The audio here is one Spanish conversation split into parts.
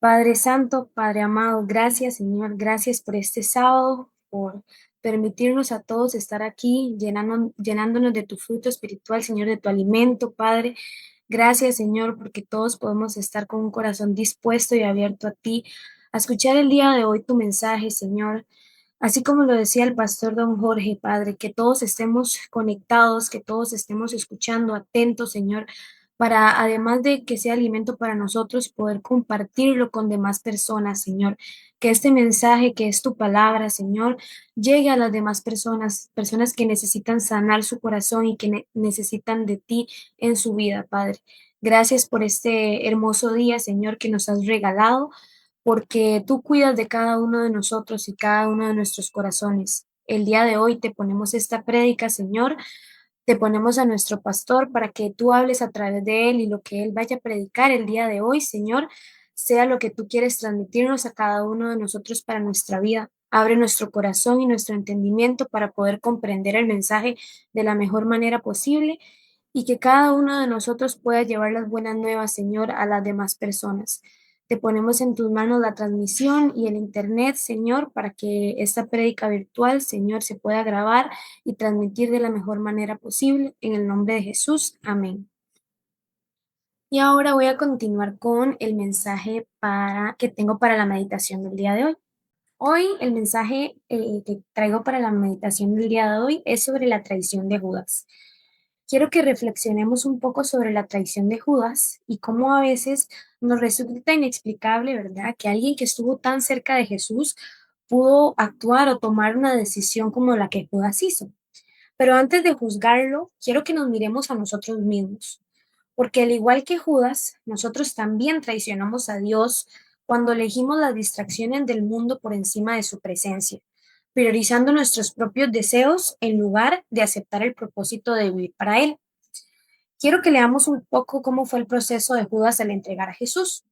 Padre Santo, Padre amado, gracias Señor, gracias por este sábado, por permitirnos a todos estar aquí llenándonos de tu fruto espiritual, Señor, de tu alimento, Padre. Gracias Señor, porque todos podemos estar con un corazón dispuesto y abierto a ti, a escuchar el día de hoy tu mensaje, Señor. Así como lo decía el pastor don Jorge, Padre, que todos estemos conectados, que todos estemos escuchando, atentos, Señor, para además de que sea alimento para nosotros, poder compartirlo con demás personas, Señor. Que este mensaje, que es tu palabra, Señor, llegue a las demás personas, personas que necesitan sanar su corazón y que necesitan de ti en su vida, Padre. Gracias por este hermoso día, Señor, que nos has regalado porque tú cuidas de cada uno de nosotros y cada uno de nuestros corazones. El día de hoy te ponemos esta prédica, Señor, te ponemos a nuestro pastor para que tú hables a través de él y lo que él vaya a predicar el día de hoy, Señor, sea lo que tú quieres transmitirnos a cada uno de nosotros para nuestra vida. Abre nuestro corazón y nuestro entendimiento para poder comprender el mensaje de la mejor manera posible y que cada uno de nosotros pueda llevar las buenas nuevas, Señor, a las demás personas. Te ponemos en tus manos la transmisión y el internet, Señor, para que esta prédica virtual, Señor, se pueda grabar y transmitir de la mejor manera posible. En el nombre de Jesús. Amén. Y ahora voy a continuar con el mensaje que tengo para la meditación del día de hoy. Hoy el mensaje que traigo para la meditación del día de hoy es sobre la traición de Judas. Quiero que reflexionemos un poco sobre la traición de Judas y cómo a veces nos resulta inexplicable, ¿verdad? Que alguien que estuvo tan cerca de Jesús pudo actuar o tomar una decisión como la que Judas hizo. Pero antes de juzgarlo, quiero que nos miremos a nosotros mismos, porque al igual que Judas, nosotros también traicionamos a Dios cuando elegimos las distracciones del mundo por encima de su presencia, priorizando nuestros propios deseos en lugar de aceptar el propósito de vivir para Él. Quiero que leamos un poco cómo fue el proceso de Judas al entregar a Jesús.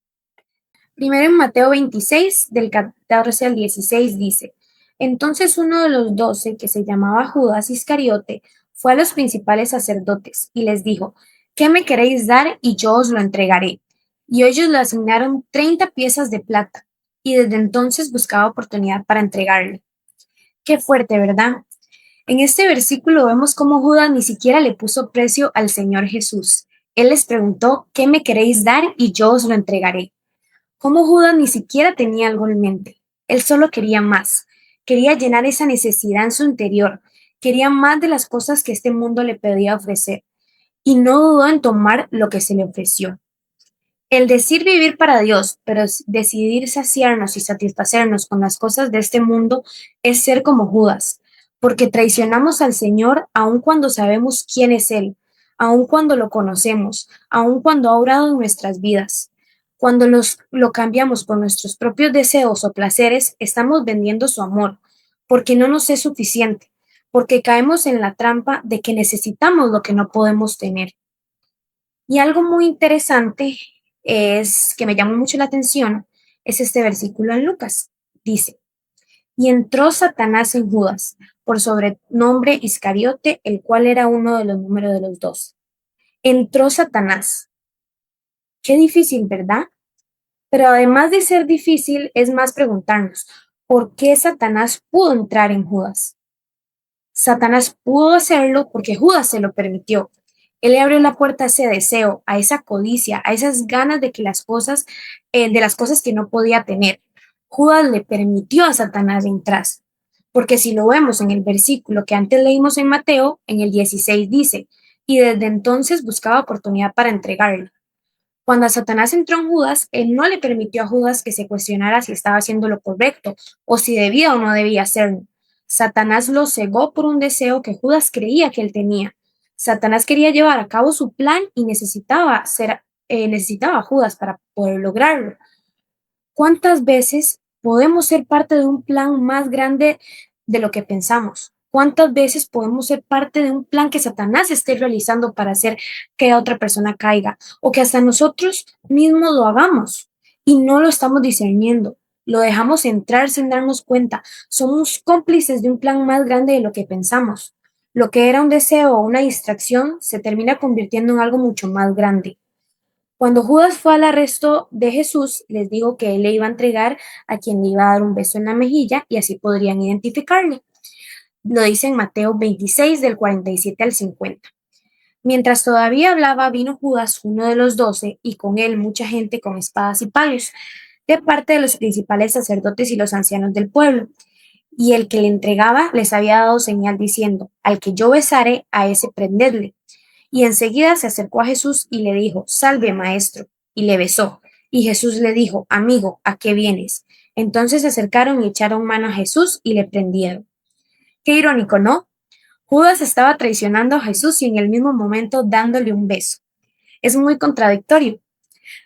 Primero en Mateo 26, del 14 al 16 dice, entonces uno de los 12, que se llamaba Judas Iscariote, fue a los principales sacerdotes y les dijo, ¿qué me queréis dar y yo os lo entregaré? Y ellos le asignaron 30 piezas de plata y desde entonces buscaba oportunidad para entregarle. Qué fuerte, ¿verdad? En este versículo vemos cómo Judas ni siquiera le puso precio al Señor Jesús. Él les preguntó, ¿qué me queréis dar y yo os lo entregaré? Cómo Judas ni siquiera tenía algo en mente. Él solo quería más. Quería llenar esa necesidad en su interior. Quería más de las cosas que este mundo le pedía ofrecer. Y no dudó en tomar lo que se le ofreció. El decir vivir para Dios, pero decidir saciarnos y satisfacernos con las cosas de este mundo es ser como Judas, porque traicionamos al Señor aun cuando sabemos quién es Él, aun cuando lo conocemos, aun cuando ha obrado en nuestras vidas. Cuando lo cambiamos por nuestros propios deseos o placeres, estamos vendiendo su amor, porque no nos es suficiente, porque caemos en la trampa de que necesitamos lo que no podemos tener. Y algo muy interesante es que me llamó mucho la atención es este versículo en Lucas. Dice, y entró Satanás en Judas, por sobrenombre Iscariote, el cual era uno de los números de los 12. Entró Satanás. Qué difícil, ¿verdad? Pero además de ser difícil, es más preguntarnos, ¿por qué Satanás pudo entrar en Judas? Satanás pudo hacerlo porque Judas se lo permitió. Él le abrió la puerta a ese deseo, a esa codicia, a esas ganas de que de las cosas que no podía tener. Judas le permitió a Satanás entrar. Porque si lo vemos en el versículo que antes leímos en Mateo, en el 16 dice, y desde entonces buscaba oportunidad para entregarlo. Cuando Satanás entró en Judas, él no le permitió a Judas que se cuestionara si estaba haciendo lo correcto o si debía o no debía hacerlo. Satanás lo cegó por un deseo que Judas creía que él tenía. Satanás quería llevar a cabo su plan y necesitaba a Judas para poder lograrlo. ¿Cuántas veces podemos ser parte de un plan más grande de lo que pensamos? ¿Cuántas veces podemos ser parte de un plan que Satanás esté realizando para hacer que otra persona caiga o que hasta nosotros mismos lo hagamos y no lo estamos discerniendo? Lo dejamos entrar sin darnos cuenta. Somos cómplices de un plan más grande de lo que pensamos. Lo que era un deseo o una distracción se termina convirtiendo en algo mucho más grande. Cuando Judas fue al arresto de Jesús, les dijo que él le iba a entregar a quien le iba a dar un beso en la mejilla y así podrían identificarle. Lo dice en Mateo 26 del 47 al 50. Mientras todavía hablaba, vino Judas, uno de los 12, y con él mucha gente con espadas y palos, de parte de los principales sacerdotes y los ancianos del pueblo. Y el que le entregaba les había dado señal diciendo, al que yo besare, a ese prendedle. Y enseguida se acercó a Jesús y le dijo, Salve, maestro, y le besó. Y Jesús le dijo, Amigo, ¿a qué vienes? Entonces se acercaron y echaron mano a Jesús y le prendieron. Qué irónico, ¿no? Judas estaba traicionando a Jesús y en el mismo momento dándole un beso. Es muy contradictorio.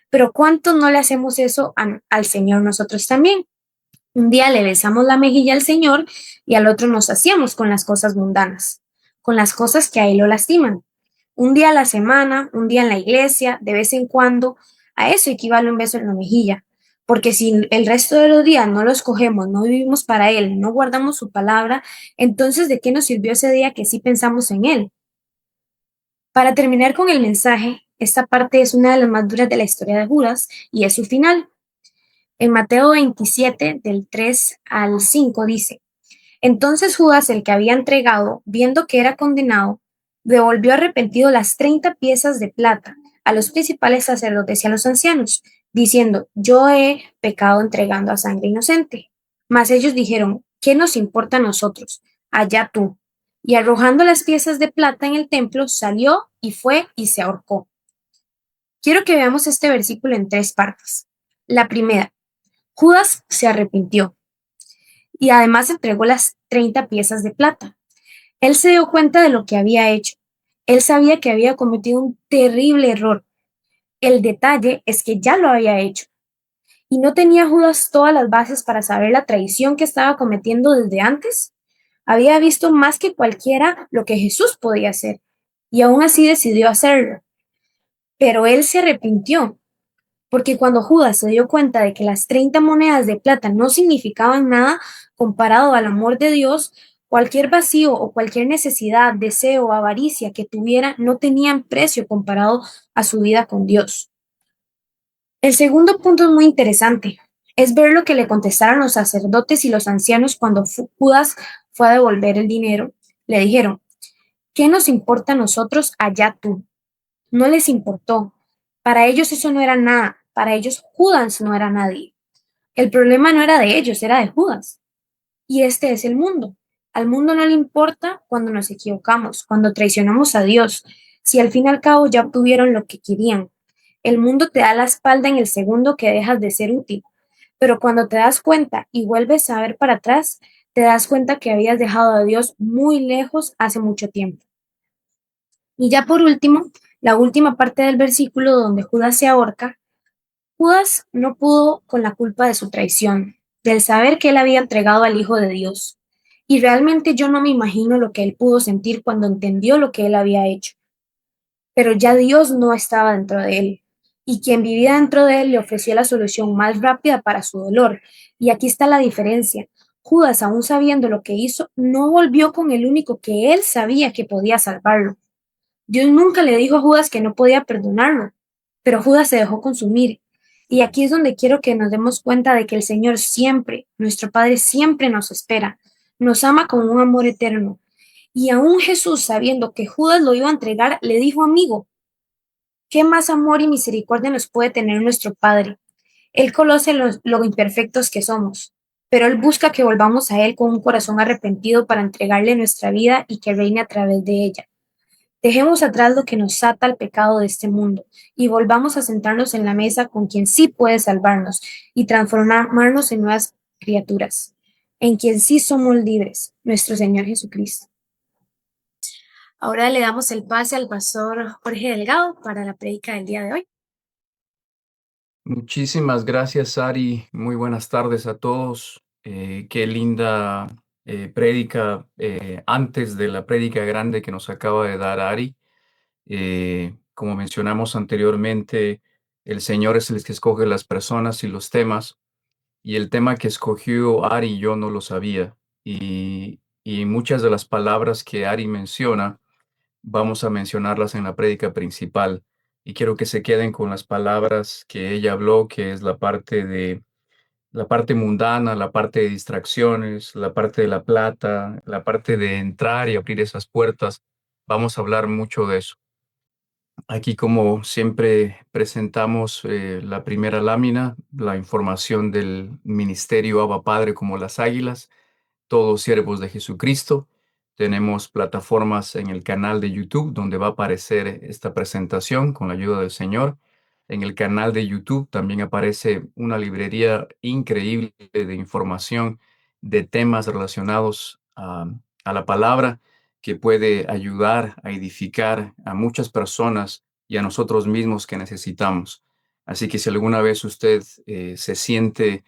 Pero ¿cuánto no le hacemos eso al Señor nosotros también? Un día le besamos la mejilla al Señor y al otro nos hacíamos con las cosas mundanas, con las cosas que a Él lo lastiman. Un día a la semana, un día en la iglesia, de vez en cuando, a eso equivale un beso en la mejilla. Porque si el resto de los días no los cogemos, no vivimos para Él, no guardamos su palabra, entonces ¿de qué nos sirvió ese día que sí pensamos en Él? Para terminar con el mensaje, esta parte es una de las más duras de la historia de Judas y es su final. En Mateo 27, del 3 al 5 dice, Entonces Judas, el que había entregado, viendo que era condenado, devolvió arrepentido las 30 piezas de plata a los principales sacerdotes y a los ancianos, diciendo, Yo he pecado entregando a sangre inocente. Mas ellos dijeron, ¿qué nos importa a nosotros? Allá tú. Y arrojando las piezas de plata en el templo, salió y fue y se ahorcó. Quiero que veamos este versículo en tres partes. La primera, Judas se arrepintió y además entregó las 30 piezas de plata. Él se dio cuenta de lo que había hecho. Él sabía que había cometido un terrible error. El detalle es que ya lo había hecho. ¿Y no tenía Judas todas las bases para saber la traición que estaba cometiendo desde antes? Había visto más que cualquiera lo que Jesús podía hacer, y aún así decidió hacerlo. Pero él se arrepintió, porque cuando Judas se dio cuenta de que las 30 monedas de plata no significaban nada comparado al amor de Dios, cualquier vacío o cualquier necesidad, deseo o avaricia que tuviera no tenían precio comparado a su vida con Dios. El segundo punto es muy interesante. Es ver lo que le contestaron los sacerdotes y los ancianos cuando Judas fue a devolver el dinero. Le dijeron, ¿qué nos importa a nosotros? Allá tú. No les importó. Para ellos eso no era nada. Para ellos Judas no era nadie. El problema no era de ellos, era de Judas. Y este es el mundo. Al mundo no le importa cuando nos equivocamos, cuando traicionamos a Dios, si al fin y al cabo ya obtuvieron lo que querían. El mundo te da la espalda en el segundo que dejas de ser útil, pero cuando te das cuenta y vuelves a ver para atrás, te das cuenta que habías dejado a Dios muy lejos hace mucho tiempo. Y ya por último, la última parte del versículo donde Judas se ahorca, Judas no pudo con la culpa de su traición, del saber que él había entregado al Hijo de Dios. Y realmente yo no me imagino lo que él pudo sentir cuando entendió lo que él había hecho. Pero ya Dios no estaba dentro de él. Y quien vivía dentro de él le ofreció la solución más rápida para su dolor. Y aquí está la diferencia. Judas, aún sabiendo lo que hizo, no volvió con el único que él sabía que podía salvarlo. Dios nunca le dijo a Judas que no podía perdonarlo, pero Judas se dejó consumir. Y aquí es donde quiero que nos demos cuenta de que el Señor siempre, nuestro Padre siempre nos espera, nos ama con un amor eterno. Y aún Jesús, sabiendo que Judas lo iba a entregar, le dijo, amigo, ¿qué más amor y misericordia nos puede tener nuestro Padre? Él conoce lo imperfectos que somos, pero Él busca que volvamos a Él con un corazón arrepentido para entregarle nuestra vida y que reine a través de ella. Dejemos atrás lo que nos ata al pecado de este mundo y volvamos a sentarnos en la mesa con quien sí puede salvarnos y transformarnos en nuevas criaturas. en quien sí somos libres, nuestro Señor Jesucristo. Ahora le damos el pase al pastor Jorge Delgado para la prédica del día de hoy. Muchísimas gracias, Ari. Muy buenas tardes a todos. Qué linda prédica antes de la prédica grande que nos acaba de dar Ari. Como mencionamos anteriormente, el Señor es el que escoge las personas y los temas, y el tema que escogió Ari yo no lo sabía. Y muchas de las palabras que Ari menciona, vamos a mencionarlas en la prédica principal. Y quiero que se queden con las palabras que ella habló, que es la parte mundana, la parte de distracciones, la parte de la plata, la parte de entrar y abrir esas puertas. Vamos a hablar mucho de eso. Aquí, como siempre, presentamos la primera lámina, la información del ministerio Abba Padre como las águilas, todos siervos de Jesucristo. Tenemos plataformas en el canal de YouTube donde va a aparecer esta presentación con la ayuda del Señor. En el canal de YouTube también aparece una librería increíble de información de temas relacionados a la palabra que puede ayudar a edificar a muchas personas y a nosotros mismos que necesitamos. Así que si alguna vez usted se siente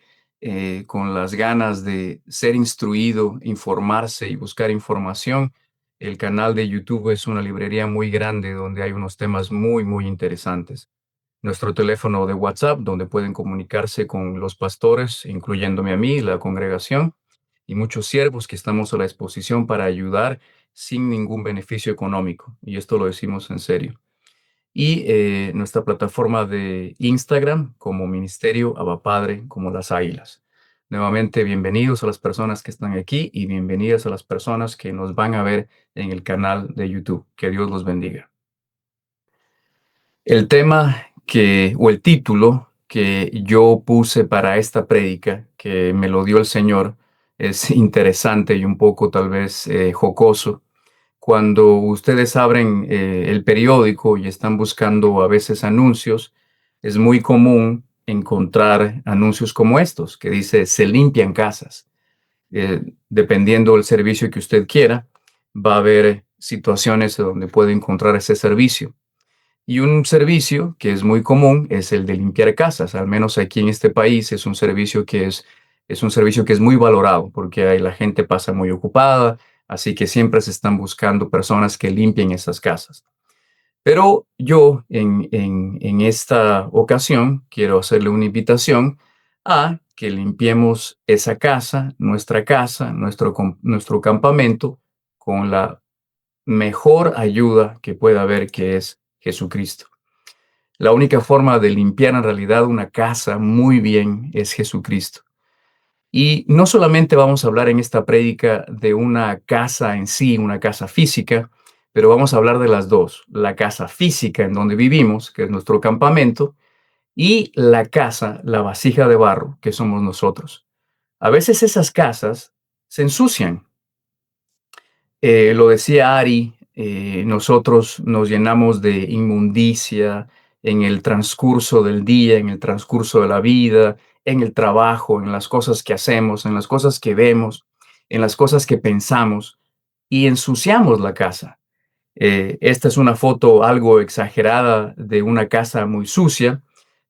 con las ganas de ser instruido, informarse y buscar información, el canal de YouTube es una librería muy grande donde hay unos temas muy, muy interesantes. Nuestro teléfono de WhatsApp, donde pueden comunicarse con los pastores, incluyéndome a mí, la congregación, y muchos siervos que estamos a la disposición para ayudar sin ningún beneficio económico. Y esto lo decimos en serio. Y nuestra plataforma de Instagram como Ministerio Abba Padre, como las águilas. Nuevamente, bienvenidos a las personas que están aquí y bienvenidas a las personas que nos van a ver en el canal de YouTube. Que Dios los bendiga. El tema o el título que yo puse para esta prédica, que me lo dio el Señor, es interesante y un poco tal vez jocoso. Cuando ustedes abren el periódico y están buscando a veces anuncios, es muy común encontrar anuncios como estos, que dice se limpian casas. Dependiendo del servicio que usted quiera, va a haber situaciones donde puede encontrar ese servicio. Y un servicio que es muy común es el de limpiar casas. Al menos aquí en este país es un servicio es un servicio que es muy valorado porque ahí la gente pasa muy ocupada, así que siempre se están buscando personas que limpien esas casas. Pero yo en esta ocasión quiero hacerle una invitación a que limpiemos esa casa, nuestro campamento, con la mejor ayuda que pueda haber, que es Jesucristo. La única forma de limpiar en realidad una casa muy bien es Jesucristo. Y no solamente vamos a hablar en esta prédica de una casa en sí, una casa física, pero vamos a hablar de las dos, la casa física en donde vivimos, que es nuestro campamento, y la casa, la vasija de barro, que somos nosotros. A veces esas casas se ensucian. Lo decía Ari, nosotros nos llenamos de inmundicia en el transcurso del día, en el transcurso de la vida, en el trabajo, en las cosas que hacemos, en las cosas que vemos, en las cosas que pensamos y ensuciamos la casa. Esta es una foto algo exagerada de una casa muy sucia,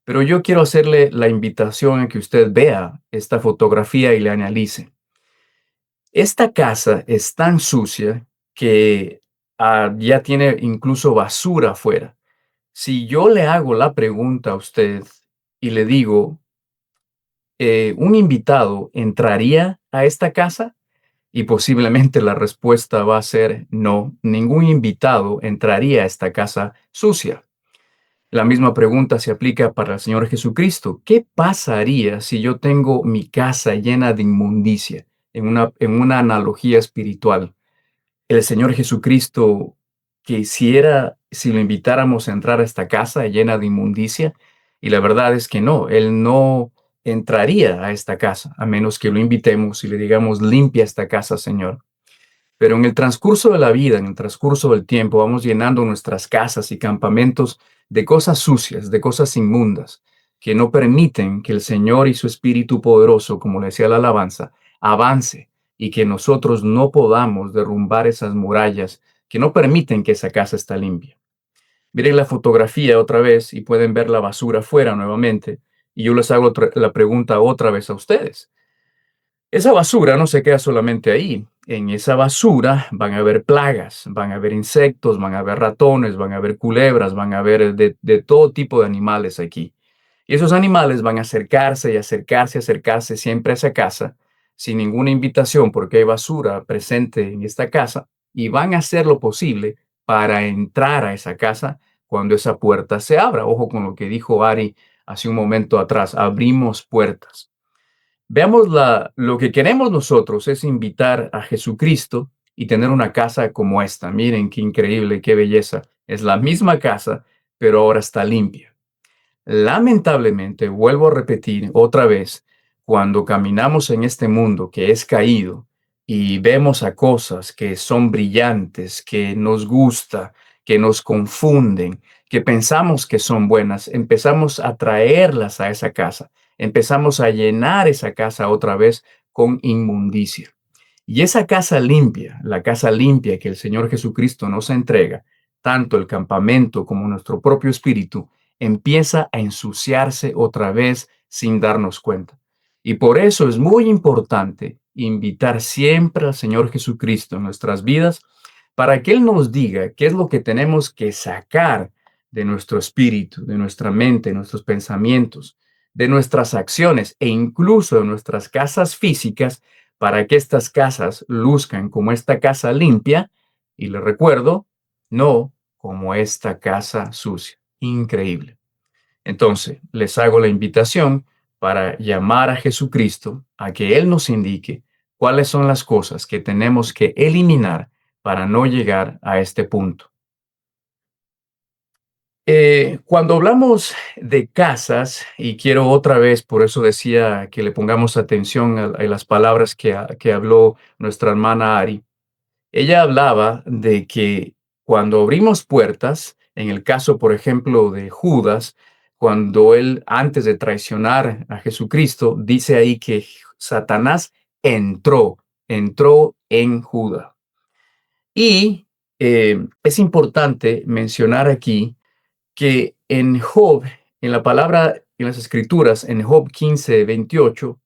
pero yo quiero hacerle la invitación a que usted vea esta fotografía y la analice. Esta casa es tan sucia que ya tiene incluso basura afuera. Si yo le hago la pregunta a usted y le digo, ¿un invitado entraría a esta casa? Y posiblemente la respuesta va a ser no, ningún invitado entraría a esta casa sucia. La misma pregunta se aplica para el Señor Jesucristo. ¿Qué pasaría si yo tengo mi casa llena de inmundicia? En una analogía espiritual, el Señor Jesucristo quisiera si lo invitáramos a entrar a esta casa llena de inmundicia, y la verdad es que no, Él no entraría a esta casa, a menos que lo invitemos y le digamos, limpia esta casa, Señor. Pero en el transcurso de la vida, en el transcurso del tiempo, vamos llenando nuestras casas y campamentos de cosas sucias, de cosas inmundas, que no permiten que el Señor y su Espíritu poderoso, como le decía la alabanza, avance y que nosotros no podamos derrumbar esas murallas que no permiten que esa casa esté limpia. Miren la fotografía otra vez y pueden ver la basura afuera nuevamente. Y yo les hago la pregunta otra vez a ustedes. Esa basura no se queda solamente ahí. En esa basura van a haber plagas, van a haber insectos, van a haber ratones, van a haber culebras, van a haber de todo tipo de animales aquí. Y esos animales van a acercarse y acercarse y acercarse siempre a esa casa sin ninguna invitación porque hay basura presente en esta casa y van a hacer lo posible para entrar a esa casa cuando esa puerta se abra. Ojo con lo que dijo Ari hace un momento atrás, abrimos puertas. Veamos lo que queremos nosotros es invitar a Jesucristo y tener una casa como esta. Miren qué increíble, qué belleza. Es la misma casa, pero ahora está limpia. Lamentablemente, vuelvo a repetir otra vez, cuando caminamos en este mundo que es caído y vemos a cosas que son brillantes, que nos gusta, que nos confunden, que pensamos que son buenas, empezamos a traerlas a esa casa, empezamos a llenar esa casa otra vez con inmundicia. Y esa casa limpia, la casa limpia que el Señor Jesucristo nos entrega, tanto el campamento como nuestro propio espíritu, empieza a ensuciarse otra vez sin darnos cuenta. Y por eso es muy importante invitar siempre al Señor Jesucristo en nuestras vidas para que Él nos diga qué es lo que tenemos que sacar de nuestro espíritu, de nuestra mente, de nuestros pensamientos, de nuestras acciones e incluso de nuestras casas físicas para que estas casas luzcan como esta casa limpia y les recuerdo, no como esta casa sucia. Increíble. Entonces, les hago la invitación para llamar a Jesucristo a que Él nos indique cuáles son las cosas que tenemos que eliminar para no llegar a este punto. Cuando hablamos de casas, y quiero otra vez, por eso decía que le pongamos atención a las palabras que habló nuestra hermana Ari, ella hablaba de que cuando abrimos puertas, en el caso, por ejemplo, de Judas, cuando él, antes de traicionar a Jesucristo, dice ahí que Satanás entró en Judas. Y es importante mencionar aquí que en Job, en la palabra, en las escrituras, en Job 15:28,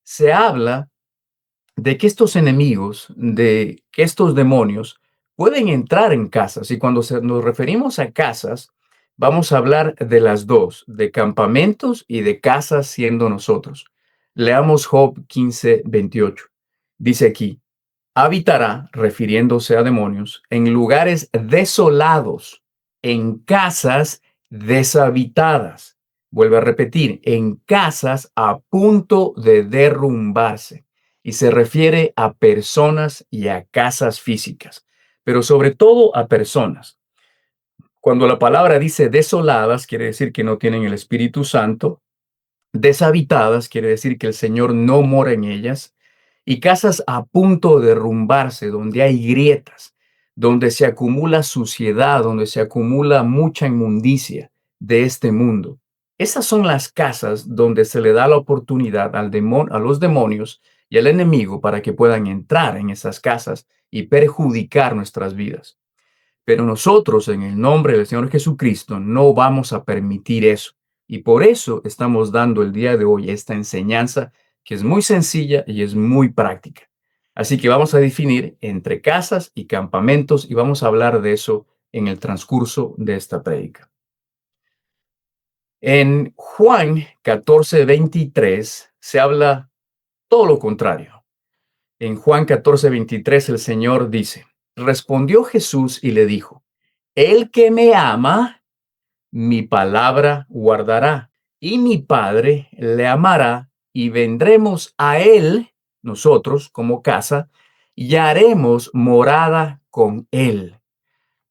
se habla de que estos enemigos, de que estos demonios pueden entrar en casas. Y cuando nos referimos a casas, vamos a hablar de las dos, de campamentos y de casas siendo nosotros. Leamos Job 15:28. Dice aquí, habitará, refiriéndose a demonios, en lugares desolados, en casas deshabitadas. Vuelve a repetir, en casas a punto de derrumbarse. Y se refiere a personas y a casas físicas, pero sobre todo a personas. Cuando la palabra dice desoladas, quiere decir que no tienen el Espíritu Santo. Deshabitadas quiere decir que el Señor no mora en ellas, y casas a punto de derrumbarse, donde hay grietas, donde se acumula suciedad, donde se acumula mucha inmundicia de este mundo. Esas son las casas donde se le da la oportunidad a los demonios y al enemigo para que puedan entrar en esas casas y perjudicar nuestras vidas. Pero nosotros, en el nombre del Señor Jesucristo, no vamos a permitir eso. Y por eso estamos dando el día de hoy esta enseñanza que es muy sencilla y es muy práctica. Así que vamos a definir entre casas y campamentos y vamos a hablar de eso en el transcurso de esta prédica. En Juan 14:23 se habla todo lo contrario. En Juan 14:23 el Señor dice, respondió Jesús y le dijo, el que me ama, mi palabra guardará, y mi Padre le amará, y vendremos a él, nosotros como casa, y haremos morada con él.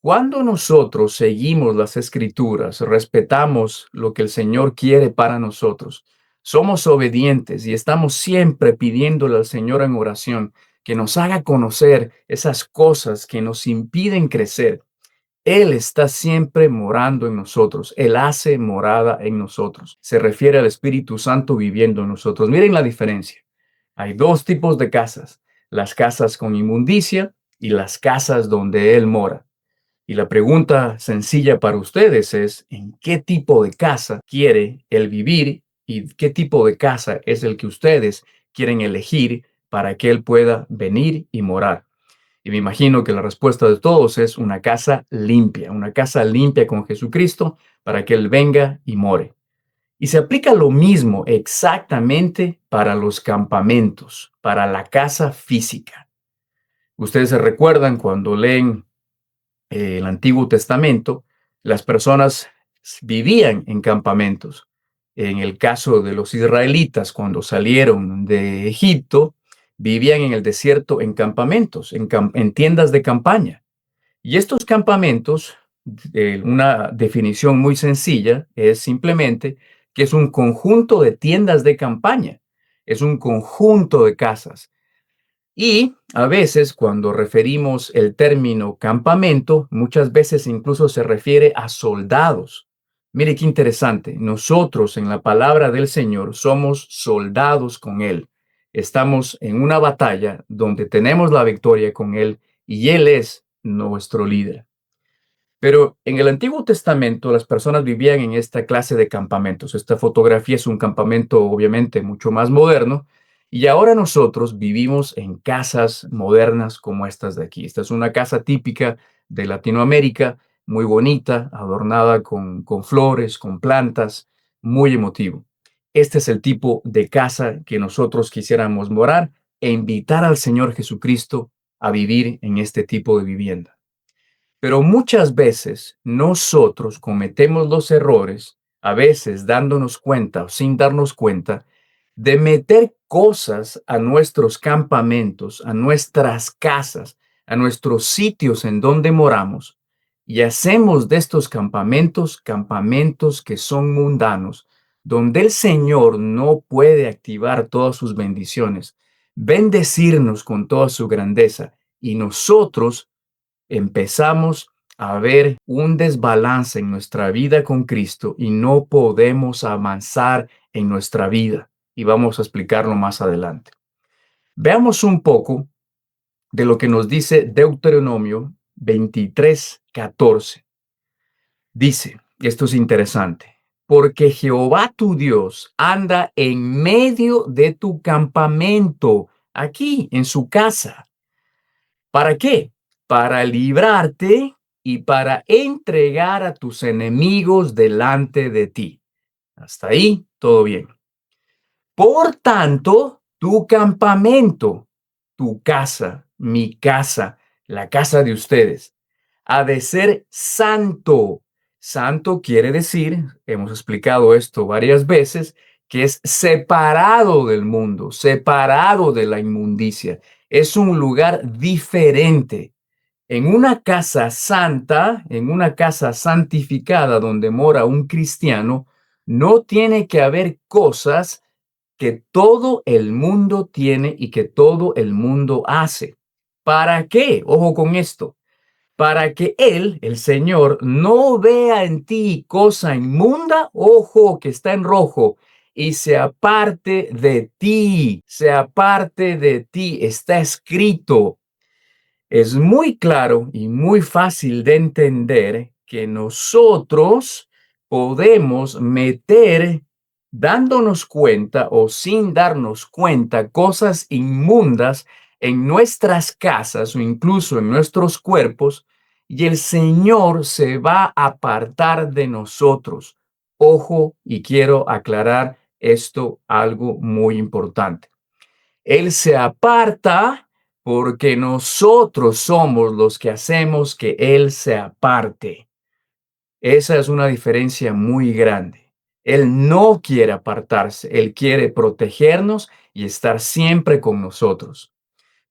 Cuando nosotros seguimos las escrituras, respetamos lo que el Señor quiere para nosotros, somos obedientes y estamos siempre pidiéndole al Señor en oración que nos haga conocer esas cosas que nos impiden crecer. Él está siempre morando en nosotros. Él hace morada en nosotros. Se refiere al Espíritu Santo viviendo en nosotros. Miren la diferencia. Hay dos tipos de casas, las casas con inmundicia y las casas donde Él mora. Y la pregunta sencilla para ustedes es, ¿en qué tipo de casa quiere Él vivir y qué tipo de casa es el que ustedes quieren elegir para que Él pueda venir y morar? Y me imagino que la respuesta de todos es una casa limpia con Jesucristo para que Él venga y more. Y se aplica lo mismo exactamente para los campamentos, para la casa física. Ustedes se recuerdan cuando leen el Antiguo Testamento, las personas vivían en campamentos. En el caso de los israelitas, cuando salieron de Egipto, vivían en el desierto en campamentos, en tiendas de campaña. Y estos campamentos, una definición muy sencilla, es simplemente que es un conjunto de tiendas de campaña, es un conjunto de casas. Y a veces cuando referimos el término campamento, muchas veces incluso se refiere a soldados. Mire qué interesante, nosotros en la palabra del Señor somos soldados con Él. Estamos en una batalla donde tenemos la victoria con Él y Él es nuestro líder. Pero en el Antiguo Testamento las personas vivían en esta clase de campamentos. Esta fotografía es un campamento obviamente mucho más moderno y ahora nosotros vivimos en casas modernas como estas de aquí. Esta es una casa típica de Latinoamérica, muy bonita, adornada con flores, con plantas, muy emotivo. Este es el tipo de casa que nosotros quisiéramos morar e invitar al Señor Jesucristo a vivir en este tipo de vivienda. Pero muchas veces nosotros cometemos los errores, a veces dándonos cuenta o sin darnos cuenta, de meter cosas a nuestros campamentos, a nuestras casas, a nuestros sitios en donde moramos, y hacemos de estos campamentos campamentos que son mundanos, donde el Señor no puede activar todas sus bendiciones, bendecirnos con toda su grandeza, y nosotros empezamos a ver un desbalance en nuestra vida con Cristo y no podemos avanzar en nuestra vida. Y vamos a explicarlo más adelante. Veamos un poco de lo que nos dice Deuteronomio 23:14. Dice, y esto es interesante, porque Jehová tu Dios anda en medio de tu campamento, aquí en su casa. ¿Para qué? Para librarte y para entregar a tus enemigos delante de ti. Hasta ahí, todo bien. Por tanto, tu campamento, tu casa, mi casa, la casa de ustedes, ha de ser santo. Santo quiere decir, hemos explicado esto varias veces, que es separado del mundo, separado de la inmundicia. Es un lugar diferente. En una casa santa, en una casa santificada donde mora un cristiano, no tiene que haber cosas que todo el mundo tiene y que todo el mundo hace. ¿Para qué? Ojo con esto. Para que Él, el Señor, no vea en ti cosa inmunda, ojo que está en rojo, y se aparte de ti, se aparte de ti, está escrito. Es muy claro y muy fácil de entender que nosotros podemos meter, dándonos cuenta o sin darnos cuenta, cosas inmundas en nuestras casas o incluso en nuestros cuerpos, y el Señor se va a apartar de nosotros. Ojo, y quiero aclarar esto, algo muy importante. Él se aparta porque nosotros somos los que hacemos que Él se aparte. Esa es una diferencia muy grande. Él no quiere apartarse, Él quiere protegernos y estar siempre con nosotros.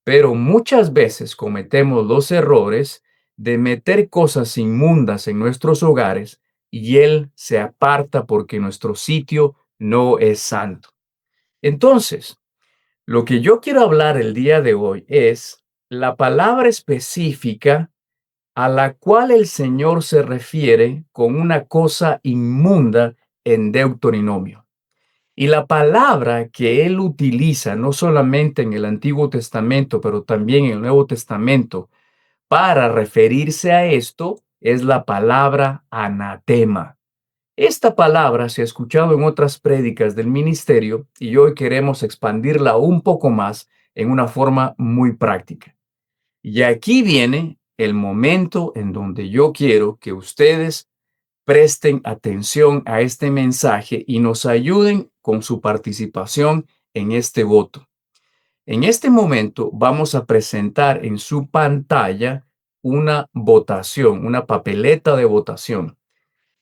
Pero muchas veces cometemos los errores de meter cosas inmundas en nuestros hogares y Él se aparta porque nuestro sitio no es santo. Entonces, lo que yo quiero hablar el día de hoy es la palabra específica a la cual el Señor se refiere con una cosa inmunda en Deuteronomio. Y la palabra que él utiliza, no solamente en el Antiguo Testamento, pero también en el Nuevo Testamento, para referirse a esto, es la palabra anatema. Esta palabra se ha escuchado en otras prédicas del ministerio y hoy queremos expandirla un poco más en una forma muy práctica. Y aquí viene el momento en donde yo quiero que ustedes presten atención a este mensaje y nos ayuden con su participación en este voto. En este momento vamos a presentar en su pantalla una votación, una papeleta de votación.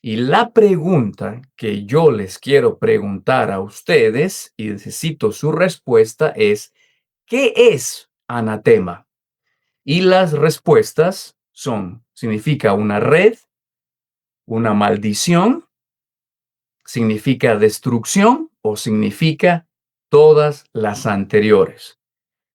Y la pregunta que yo les quiero preguntar a ustedes, y necesito su respuesta, es: ¿qué es anatema? Y las respuestas son: significa una red, una maldición, significa destrucción o significa todas las anteriores.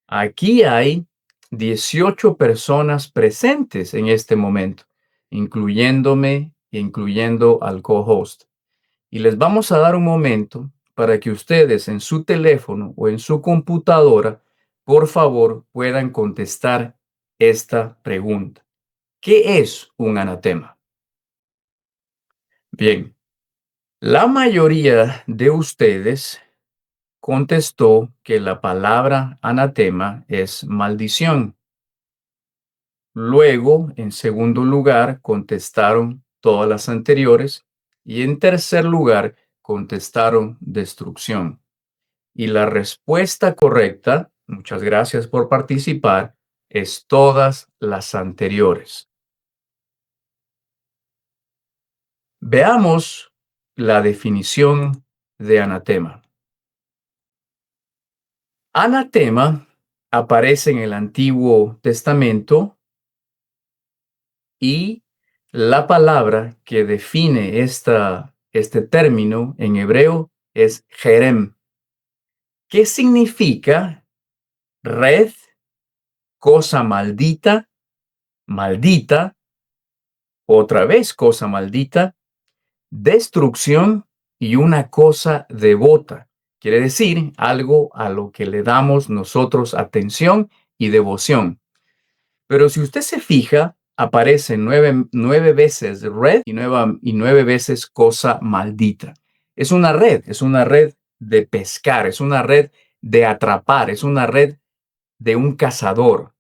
Aquí hay 18 personas presentes en este momento, incluyéndome e incluyendo al co-host. Y les vamos a dar un momento para que ustedes en su teléfono o en su computadora, por favor, puedan contestar esta pregunta. ¿Qué es un anatema? Bien, la mayoría de ustedes contestó que la palabra anatema es maldición. Luego, en segundo lugar, contestaron todas las anteriores y en tercer lugar, contestaron destrucción. Y la respuesta correcta, muchas gracias por participar, es todas las anteriores. Veamos la definición de anatema. Anatema aparece en el Antiguo Testamento y la palabra que define este término en hebreo es jerem. ¿Qué significa red, cosa maldita, maldita, otra vez cosa maldita, destrucción y una cosa devota? Quiere decir algo a lo que le damos nosotros atención y devoción. Pero si usted se fija, aparece nueve veces red y nueve veces cosa maldita. Es una red de pescar, es una red de atrapar, es una red de un cazador.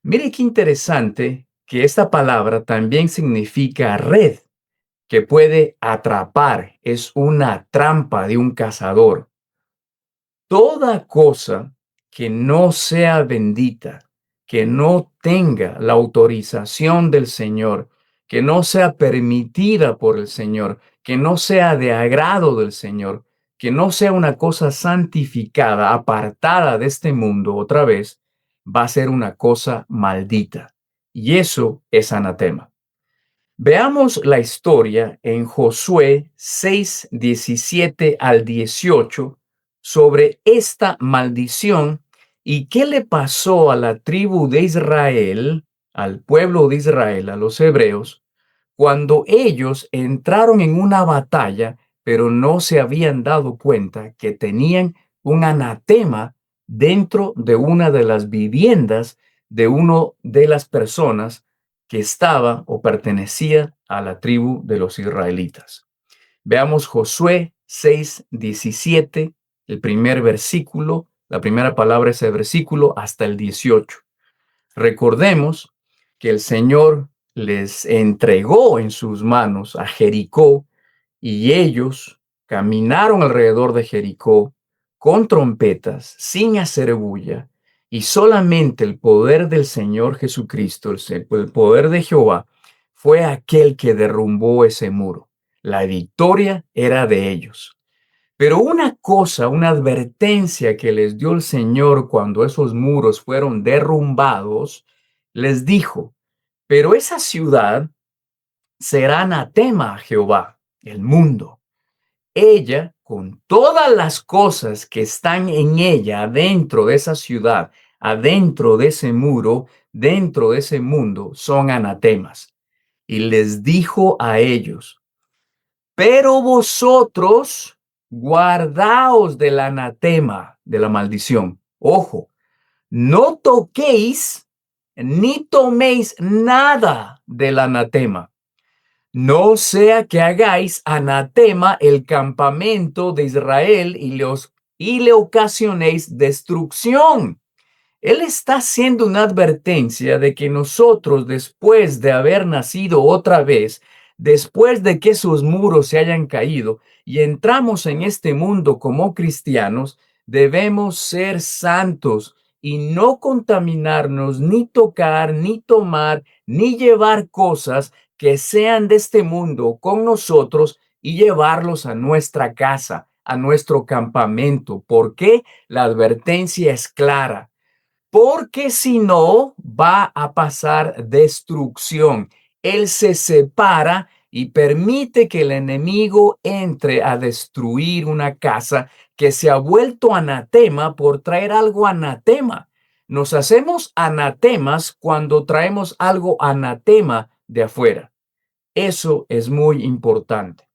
Mire qué interesante que esta palabra también significa red, que puede atrapar, es una trampa de un cazador. Toda cosa que no sea bendita, que no tenga la autorización del Señor, que no sea permitida por el Señor, que no sea de agrado del Señor, que no sea una cosa santificada, apartada de este mundo otra vez, va a ser una cosa maldita. Y eso es anatema. Veamos la historia en Josué 6, 17 al 18 sobre esta maldición y qué le pasó a la tribu de Israel, al pueblo de Israel, a los hebreos, cuando ellos entraron en una batalla, pero no se habían dado cuenta que tenían un anatema dentro de una de las viviendas de uno de las personas que estaba o pertenecía a la tribu de los israelitas. Veamos Josué 6:17, el primer versículo, la primera palabra de ese versículo hasta el 18. Recordemos que el Señor les entregó en sus manos a Jericó y ellos caminaron alrededor de Jericó con trompetas, sin hacer bulla, y solamente el poder del Señor Jesucristo, el poder de Jehová, fue aquel que derrumbó ese muro. La victoria era de ellos. Pero una cosa, una advertencia que les dio el Señor cuando esos muros fueron derrumbados, les dijo: pero esa ciudad será anatema a Jehová, el mundo. Ella, con todas las cosas que están en ella, adentro de esa ciudad, adentro de ese muro, dentro de ese mundo, son anatemas. Y les dijo a ellos: pero vosotros guardaos del anatema, de la maldición. Ojo, no toquéis ni toméis nada del anatema. No sea que hagáis anatema el campamento de Israel y le ocasionéis destrucción. Él está haciendo una advertencia de que nosotros, después de haber nacido otra vez, después de que sus muros se hayan caído y entramos en este mundo como cristianos, debemos ser santos y no contaminarnos, ni tocar, ni tomar, ni llevar cosas que sean de este mundo con nosotros y llevarlos a nuestra casa, a nuestro campamento. ¿Por qué? La advertencia es clara, porque si no va a pasar destrucción. Él se separa y permite que el enemigo entre a destruir una casa que se ha vuelto anatema por traer algo anatema. Nos hacemos anatemas cuando traemos algo anatema de afuera. Eso es muy importante.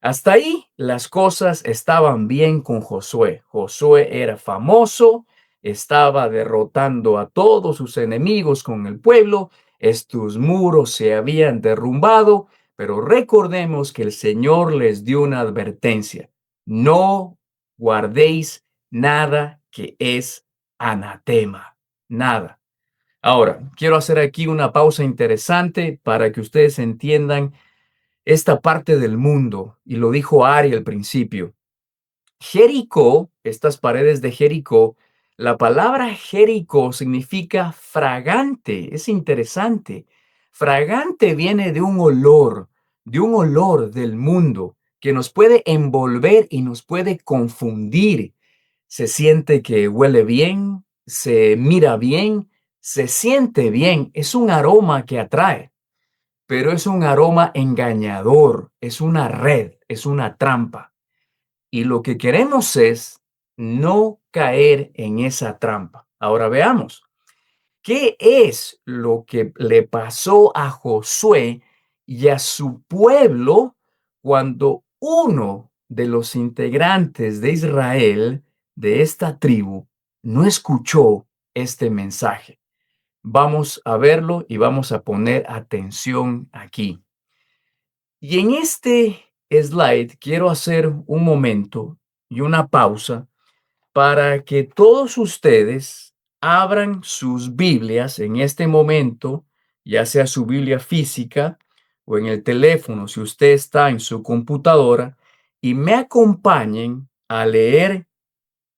Hasta ahí las cosas estaban bien con Josué. Josué era famoso, estaba derrotando a todos sus enemigos con el pueblo, estos muros se habían derrumbado, pero recordemos que el Señor les dio una advertencia: no guardéis nada que es anatema, nada. Ahora, quiero hacer aquí una pausa interesante para que ustedes entiendan esta parte del mundo, y lo dijo Ari al principio. Jericó, estas paredes de Jericó, la palabra Jericó significa fragante. Es interesante. Fragante viene de un olor del mundo que nos puede envolver y nos puede confundir. Se siente que huele bien, se mira bien, se siente bien. Es un aroma que atrae, pero es un aroma engañador, es una red, es una trampa. Y lo que queremos es no caer en esa trampa. Ahora veamos, ¿qué es lo que le pasó a Josué y a su pueblo cuando uno de los integrantes de Israel, de esta tribu, no escuchó este mensaje? Vamos a verlo y vamos a poner atención aquí. Y en este slide quiero hacer un momento y una pausa para que todos ustedes abran sus Biblias en este momento, ya sea su Biblia física o en el teléfono, si usted está en su computadora, y me acompañen a leer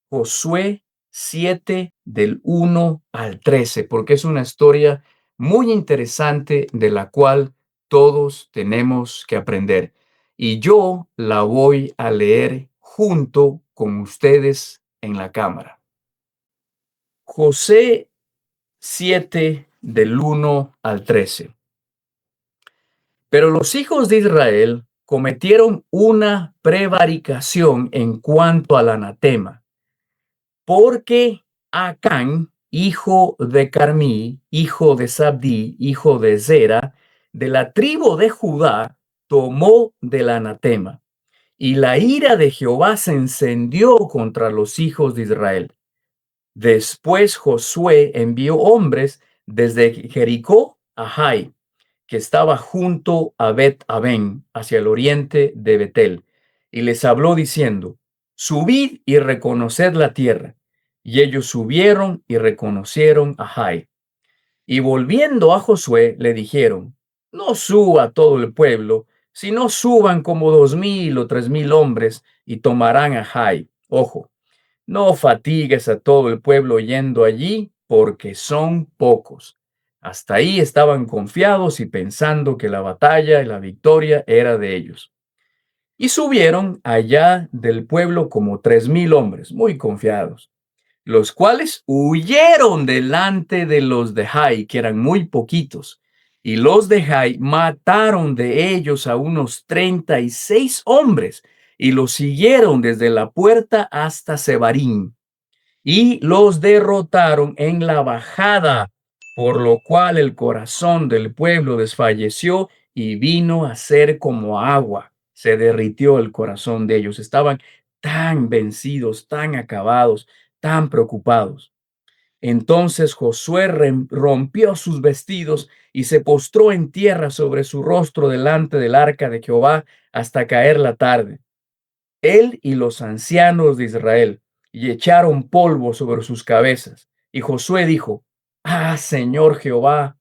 Josué 7 del 1 al 13, porque es una historia muy interesante de la cual todos tenemos que aprender. Y yo la voy a leer junto con ustedes en la cámara. José 7 del 1 al 13. Pero los hijos de Israel cometieron una prevaricación en cuanto al anatema, porque Acán, hijo de Carmí, hijo de Sabdí, hijo de Zera, de la tribu de Judá, tomó del anatema, y la ira de Jehová se encendió contra los hijos de Israel. Después Josué envió hombres desde Jericó a Jai, que estaba junto a Bet-Aben, hacia el oriente de Betel, y les habló diciendo: subid y reconoced la tierra. Y ellos subieron y reconocieron a Jai. Y volviendo a Josué, le dijeron: no suba todo el pueblo, sino suban como 2000 o 3000 hombres y tomarán a Jai. Ojo, no fatigues a todo el pueblo yendo allí, porque son pocos. Hasta ahí estaban confiados y pensando que la batalla y la victoria era de ellos. Y subieron allá del pueblo como 3000 hombres, muy confiados, los cuales huyeron delante de los de Jai, que eran muy poquitos. Y los de Jai mataron de ellos a unos 36 hombres y los siguieron desde la puerta hasta Sebarín y los derrotaron en la bajada, por lo cual el corazón del pueblo desfalleció y vino a ser como agua. Se derritió el corazón de ellos. Estaban tan vencidos, tan acabados, tan preocupados. Entonces Josué rompió sus vestidos y se postró en tierra sobre su rostro delante del arca de Jehová hasta caer la tarde, él y los ancianos de Israel, y echaron polvo sobre sus cabezas. Y Josué dijo: Ah, Señor Jehová,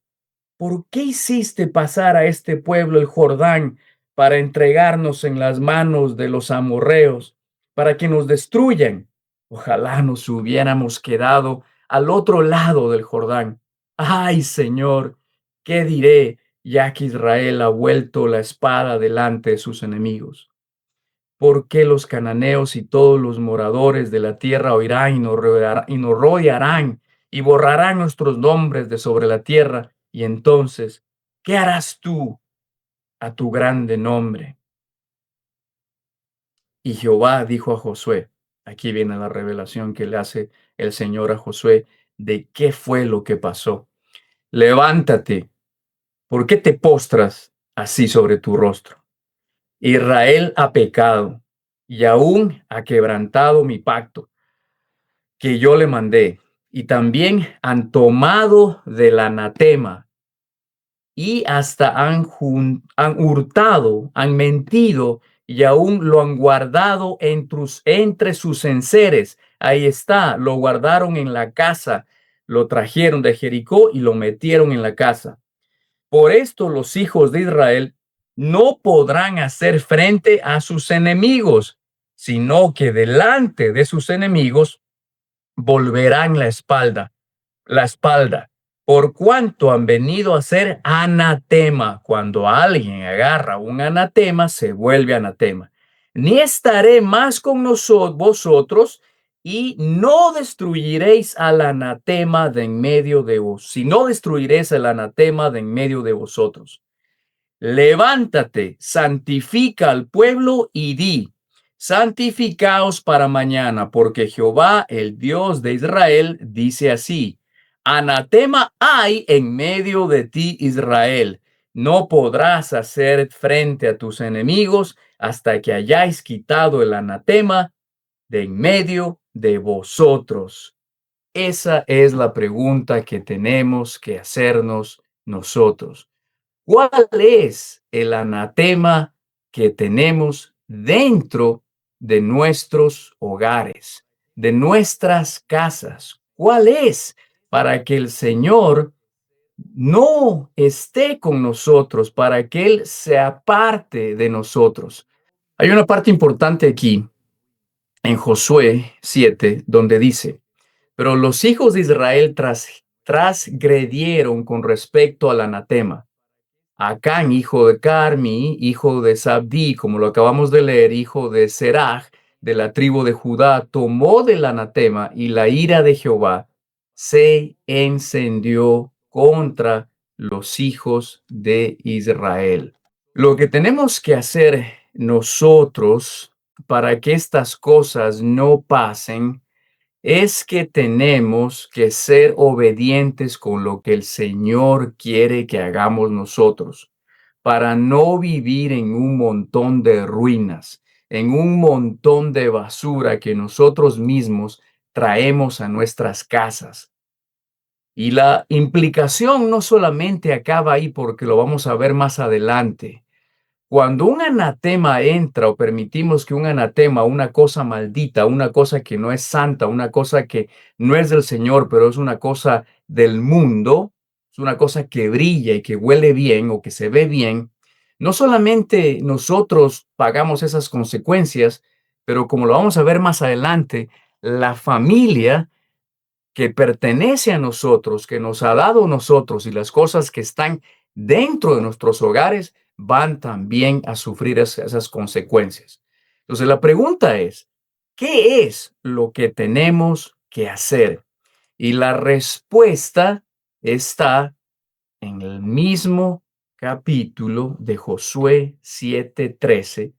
¿por qué hiciste pasar a este pueblo el Jordán para entregarnos en las manos de los amorreos, para que nos destruyan? Ojalá nos hubiéramos quedado al otro lado del Jordán. Ay, Señor, ¿qué diré ya que Israel ha vuelto la espada delante de sus enemigos? Porque los cananeos y todos los moradores de la tierra oirán y nos rodearán y borrarán nuestros nombres de sobre la tierra. Y entonces, ¿qué harás tú a tu grande nombre? Y Jehová dijo a Josué, aquí viene la revelación que le hace el Señor a Josué de qué fue lo que pasó. Levántate, ¿por qué te postras así sobre tu rostro? Israel ha pecado y aún ha quebrantado mi pacto que yo le mandé, y también han tomado del anatema y hasta han hurtado, han mentido y aún lo han guardado entre sus enseres. Ahí está, lo guardaron en la casa, lo trajeron de Jericó y lo metieron en la casa. Por esto los hijos de Israel no podrán hacer frente a sus enemigos, sino que delante de sus enemigos volverán la espalda, por cuanto han venido a ser anatema. Cuando alguien agarra un anatema, se vuelve anatema. Ni estaré más con vosotros, y no destruiréis al anatema de en medio de vos, si no destruiréis el anatema de en medio de vosotros. Levántate, santifica al pueblo y di: santificaos para mañana, porque Jehová, el Dios de Israel, dice así: anatema hay en medio de ti, Israel. No podrás hacer frente a tus enemigos hasta que hayáis quitado el anatema de en medio de vosotros. Esa es la pregunta que tenemos que hacernos nosotros. ¿Cuál es el anatema que tenemos dentro de nuestros hogares, de nuestras casas? ¿Cuál es, para que el Señor no esté con nosotros, para que Él sea parte de nosotros? Hay una parte importante aquí en Josué 7, donde dice: pero los hijos de Israel transgredieron con respecto al anatema. Acán, hijo de Carmi, hijo de Sabdi, como lo acabamos de leer, hijo de Seraj, de la tribu de Judá, tomó del anatema, y la ira de Jehová se encendió contra los hijos de Israel. Lo que tenemos que hacer nosotros para que estas cosas no pasen es que tenemos que ser obedientes con lo que el Señor quiere que hagamos nosotros, para no vivir en un montón de ruinas, en un montón de basura que nosotros mismos traemos a nuestras casas. Y la implicación no solamente acaba ahí, porque lo vamos a ver más adelante. Cuando un anatema entra, o permitimos que un anatema, una cosa maldita, una cosa que no es santa, una cosa que no es del Señor, pero es una cosa del mundo, es una cosa que brilla y que huele bien o que se ve bien, no solamente nosotros pagamos esas consecuencias, pero como lo vamos a ver más adelante, la familia que pertenece a nosotros, que nos ha dado a nosotros, y las cosas que están dentro de nuestros hogares van también a sufrir esas consecuencias. Entonces la pregunta es: ¿qué es lo que tenemos que hacer? Y la respuesta está en el mismo capítulo de Josué 7:13,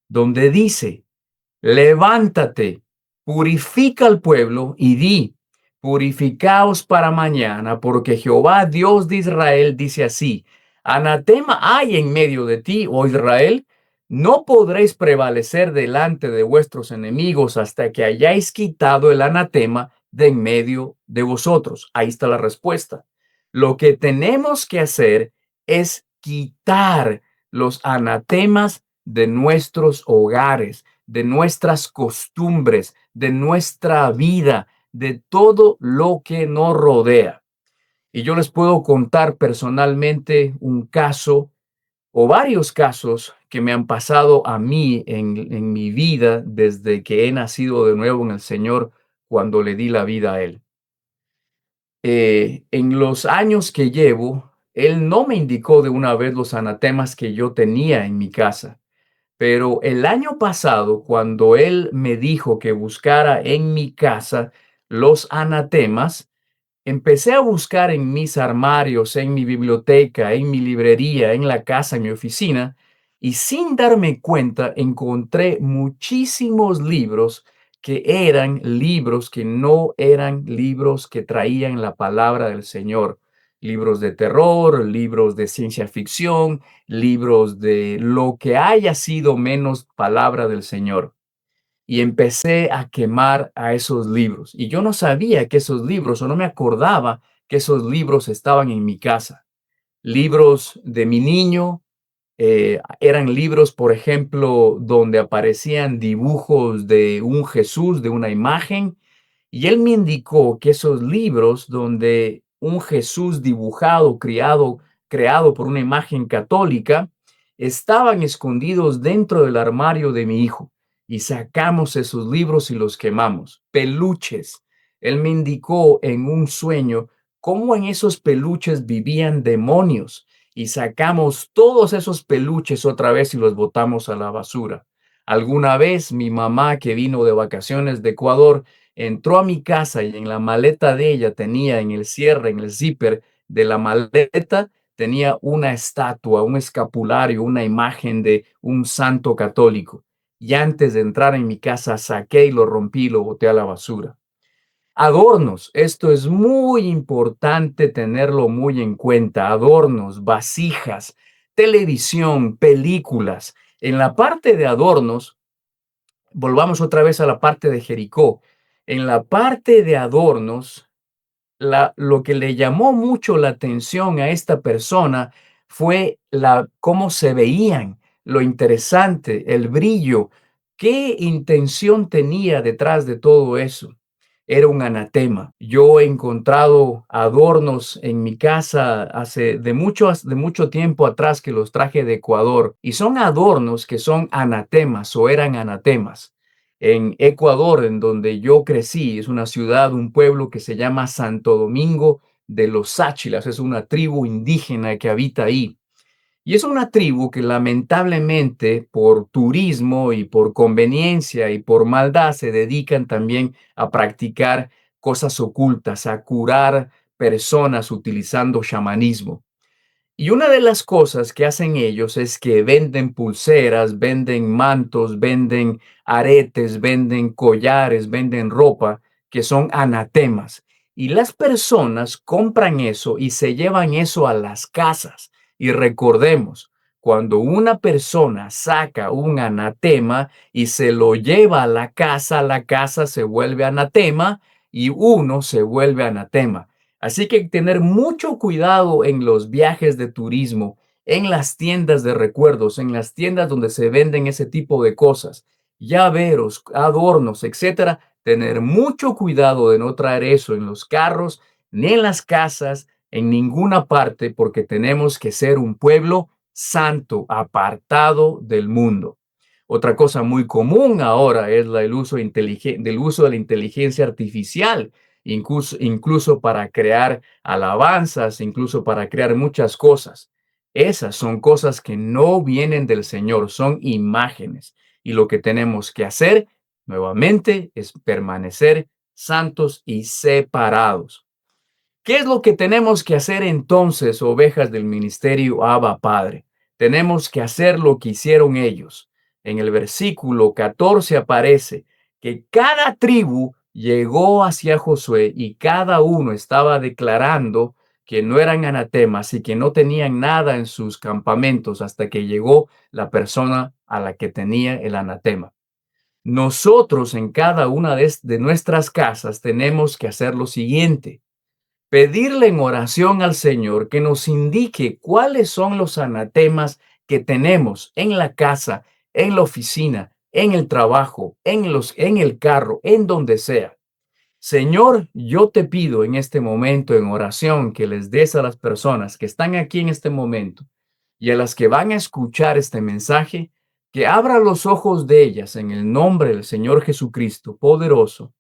donde dice: levántate, purifica al pueblo y di: purificaos para mañana, porque Jehová, Dios de Israel, dice así: anatema hay en medio de ti, oh Israel, no podréis prevalecer delante de vuestros enemigos hasta que hayáis quitado el anatema de en medio de vosotros. Ahí está la respuesta. Lo que tenemos que hacer es quitar los anatemas de nuestros hogares, de nuestras costumbres, de nuestra vida, de todo lo que nos rodea. Y yo les puedo contar personalmente un caso o varios casos que me han pasado a mí en mi vida desde que he nacido de nuevo en el Señor cuando le di la vida a Él. En los años que llevo, Él no me indicó de una vez los anatemas que yo tenía en mi casa, pero el año pasado, cuando Él me dijo que buscara en mi casa los anatemas, empecé a buscar en mis armarios, en mi biblioteca, en mi librería, en la casa, en mi oficina, y sin darme cuenta encontré muchísimos libros que eran libros que no eran libros que traían la palabra del Señor. Libros de terror, libros de ciencia ficción, libros de lo que haya sido menos palabra del Señor, y empecé a quemar a esos libros. Y yo no sabía que esos libros, o no me acordaba que esos libros estaban en mi casa. Libros de mi niño, eran libros, por ejemplo, donde aparecían dibujos de un Jesús, de una imagen, y él me indicó que esos libros donde un Jesús dibujado, creado por una imagen católica, estaban escondidos dentro del armario de mi hijo. Y sacamos esos libros y los quemamos. Peluches. Él me indicó en un sueño cómo en esos peluches vivían demonios. Y sacamos todos esos peluches otra vez y los botamos a la basura. Alguna vez mi mamá, que vino de vacaciones de Ecuador, entró a mi casa y en la maleta de ella tenía, en el cierre, en el zipper de la maleta, tenía una estatua, un escapulario, una imagen de un santo católico. Y antes de entrar en mi casa saqué y lo rompí y lo boté a la basura. Adornos, esto es muy importante tenerlo muy en cuenta. Adornos, vasijas, televisión, películas. En la parte de adornos, volvamos otra vez a la parte de Jericó. En la parte de adornos, lo que le llamó mucho la atención a esta persona fue cómo se veían, lo interesante, el brillo. ¿Qué intención tenía detrás de todo eso? Era un anatema. Yo he encontrado adornos en mi casa hace de mucho tiempo atrás que los traje de Ecuador, y son adornos que son anatemas o eran anatemas. En Ecuador, en donde yo crecí, es una ciudad, un pueblo que se llama Santo Domingo de los Sáchilas. Es una tribu indígena que habita ahí. Y es una tribu que lamentablemente por turismo y por conveniencia y por maldad se dedican también a practicar cosas ocultas, a curar personas utilizando chamanismo. Y una de las cosas que hacen ellos es que venden pulseras, venden mantos, venden aretes, venden collares, venden ropa que son anatemas. Y las personas compran eso y se llevan eso a las casas. Y recordemos, cuando una persona saca un anatema y se lo lleva a la casa se vuelve anatema y uno se vuelve anatema. Así que tener mucho cuidado en los viajes de turismo, en las tiendas de recuerdos, en las tiendas donde se venden ese tipo de cosas, llaveros, adornos, etcétera. Tener mucho cuidado de no traer eso en los carros, ni en las casas, en ninguna parte, porque tenemos que ser un pueblo santo, apartado del mundo. Otra cosa muy común ahora es el uso del uso de la inteligencia artificial, incluso para crear alabanzas, incluso para crear muchas cosas. Esas son cosas que no vienen del Señor, son imágenes. Y lo que tenemos que hacer nuevamente es permanecer santos y separados. ¿Qué es lo que tenemos que hacer entonces, ovejas del ministerio Abba Padre? Tenemos que hacer lo que hicieron ellos. En el versículo 14 aparece que cada tribu llegó hacia Josué y cada uno estaba declarando que no eran anatemas y que no tenían nada en sus campamentos hasta que llegó la persona a la que tenía el anatema. Nosotros en cada una de nuestras casas tenemos que hacer lo siguiente: pedirle en oración al Señor que nos indique cuáles son los anatemas que tenemos en la casa, en la oficina, en el trabajo, en el carro, en donde sea. Señor, yo te pido en este momento en oración que les des a las personas que están aquí en este momento y a las que van a escuchar este mensaje, que abra los ojos de ellas en el nombre del Señor Jesucristo poderoso,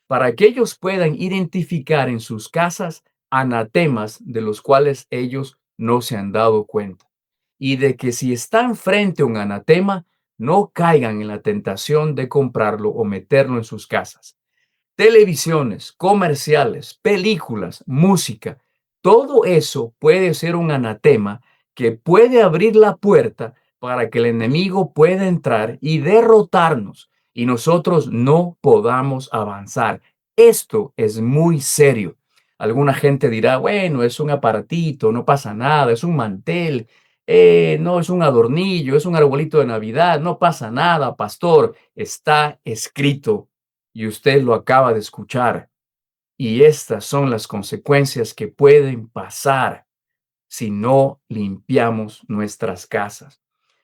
para que ellos puedan identificar en sus casas anatemas de los cuales ellos no se han dado cuenta. Y de que si están frente a un anatema, no caigan en la tentación de comprarlo o meterlo en sus casas. Televisiones, comerciales, películas, música, todo eso puede ser un anatema que puede abrir la puerta para que el enemigo pueda entrar y derrotarnos y nosotros no podamos avanzar. Esto es muy serio. Alguna gente dirá, bueno, es un aparatito, no pasa nada, es un mantel, no es un adornillo, es un arbolito de Navidad, no pasa nada, pastor. Está escrito y usted lo acaba de escuchar. Y estas son las consecuencias que pueden pasar si no limpiamos nuestras casas.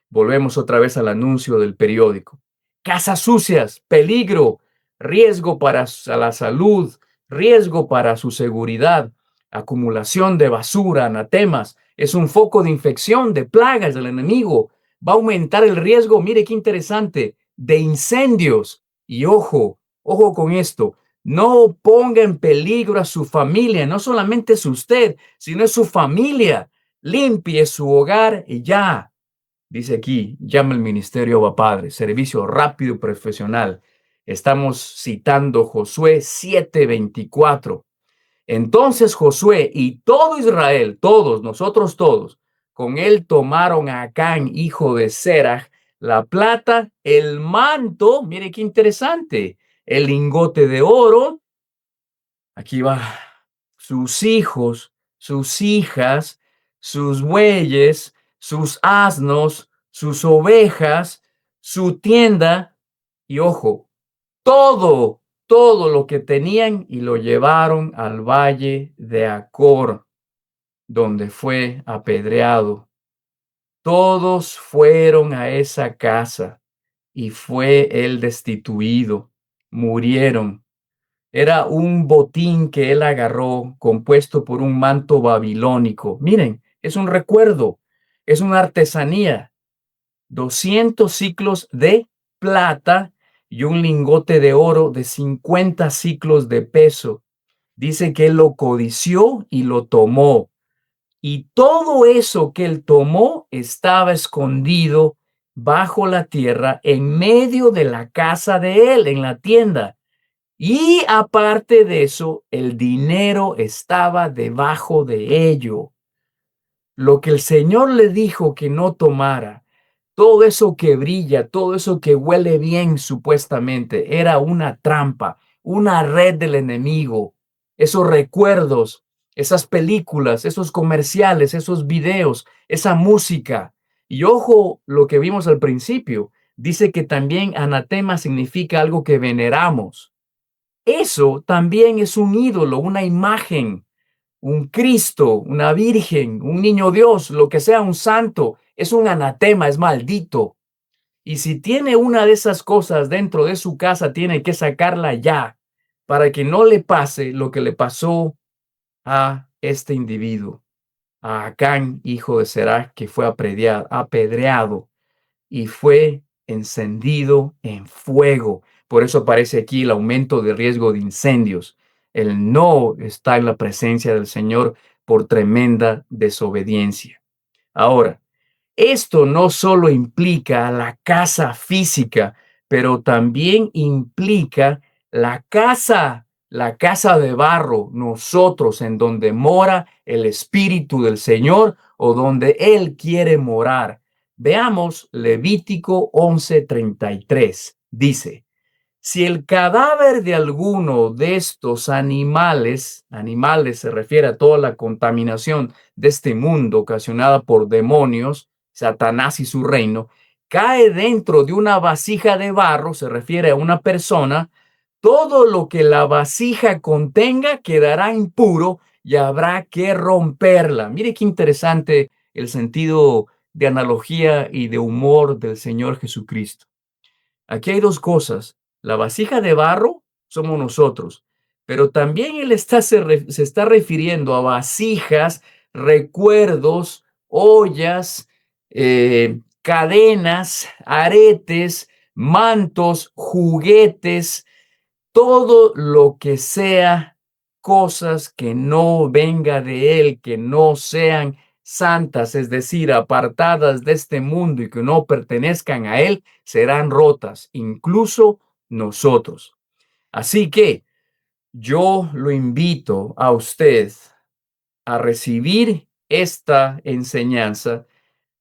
Volvemos otra vez al anuncio del periódico. Casas sucias, peligro, riesgo para la salud, riesgo para su seguridad, acumulación de basura, anatemas, es un foco de infección, de plagas del enemigo. Va a aumentar el riesgo, mire qué interesante, de incendios. Y ojo, ojo con esto, no ponga en peligro a su familia, no solamente es usted, sino es su familia. Limpie su hogar y ya. Dice aquí, llama el ministerio Abba Padre, servicio rápido y profesional. Estamos citando Josué 7:24. Entonces Josué y todo Israel, todos, nosotros todos, con él tomaron a Acán, hijo de Serach, la plata, el manto, mire qué interesante, el lingote de oro, aquí va, sus hijos, sus hijas, sus bueyes, sus asnos, sus ovejas, su tienda y ojo, todo lo que tenían y lo llevaron al valle de Acor, donde fue apedreado. Todos fueron a esa casa y fue él destituido. Murieron. Era un botín que él agarró compuesto por un manto babilónico. Miren, es un recuerdo, es una artesanía. 200 ciclos de plata y un lingote de oro de 50 ciclos de peso. Dice que él lo codició y lo tomó. Y todo eso que él tomó estaba escondido bajo la tierra en medio de la casa de él, en la tienda. Y aparte de eso, el dinero estaba debajo de ello. Lo que el Señor le dijo que no tomara, todo eso que brilla, todo eso que huele bien supuestamente, era una trampa, una red del enemigo. Esos recuerdos, esas películas, esos comerciales, esos videos, esa música. Y ojo, lo que vimos al principio, dice que también anatema significa algo que veneramos. Eso también es un ídolo, una imagen, un Cristo, una virgen, un niño Dios, lo que sea, un santo, es un anatema, es maldito. Y si tiene una de esas cosas dentro de su casa, tiene que sacarla ya para que no le pase lo que le pasó a este individuo, a Acán, hijo de Serach, que fue apedreado y fue encendido en fuego. Por eso aparece aquí el aumento de riesgo de incendios. El no está en la presencia del Señor por tremenda desobediencia. Ahora, esto no solo implica la casa física, pero también implica la casa de barro, nosotros en donde mora el Espíritu del Señor o donde Él quiere morar. Veamos Levítico 11:33. Dice, si el cadáver de alguno de estos animales se refiere a toda la contaminación de este mundo ocasionada por demonios, Satanás y su reino, cae dentro de una vasija de barro, se refiere a una persona, todo lo que la vasija contenga quedará impuro y habrá que romperla. Mire qué interesante el sentido de analogía y de humor del Señor Jesucristo. Aquí hay dos cosas. La vasija de barro somos nosotros, pero también él se está refiriendo a vasijas, recuerdos, ollas, cadenas, aretes, mantos, juguetes, todo lo que sea cosas que no venga de él, que no sean santas, es decir, apartadas de este mundo y que no pertenezcan a él, serán rotas, incluso nosotros. Así que yo lo invito a usted a recibir esta enseñanza,